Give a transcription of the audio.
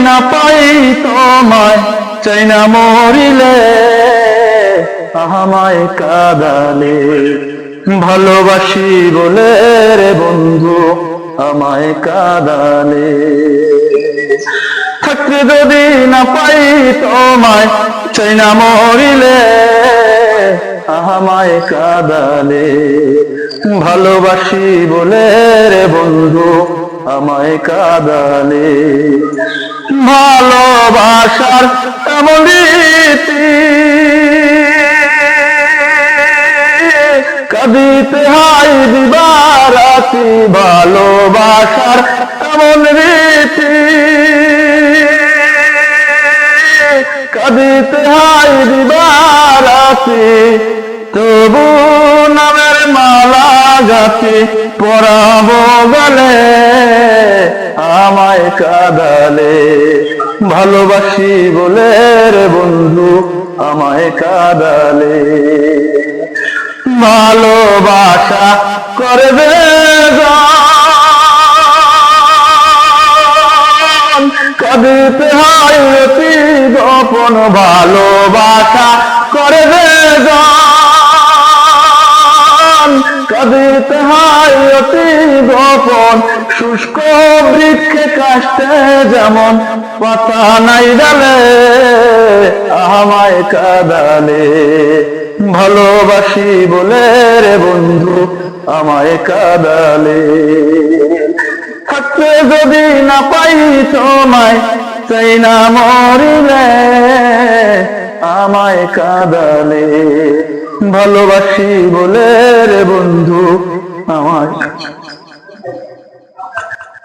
না পাই তোমায় চাই না মরিলে আমায় কাঁদালে ভালোবাসি বলে রে বন্ধু আমায় কাঁদালে থাকতে যদি না পাই তোমায় চাই না মরিলে আমায় কাঁদালে ভালোবাসি বলে রে বন্ধু আমায় কাঁদালে ভালোবাসার এমন রীতি কাঁদিতে হয় দিবারাতি ভালোবাসার এমন রীতি কাঁদিতে হয় দিবারাতি তবু নামের মালা গাতি পরাবো গলে আমায় কাঁদালে ভালোবাসি বলে রে বন্ধু আমায় কাঁদালে ভালোবাসা করবে কাঁদিতে হয় অতি গোপন ভালোবাসা করবে কাঁদিতে হয় অতি গোপন শুষ্ক বৃক্ষে কাষ্টে যেমন পাতা নাই ডালে আমায় কাঁদালে ভালোবাসি বলে রে বন্ধু আমায় কাঁদালে থাকতে যদি না পাই তোমায় চাই না মরিলে আমায় কাঁদালে ভালোবাসি বলে রে বন্ধু আমায়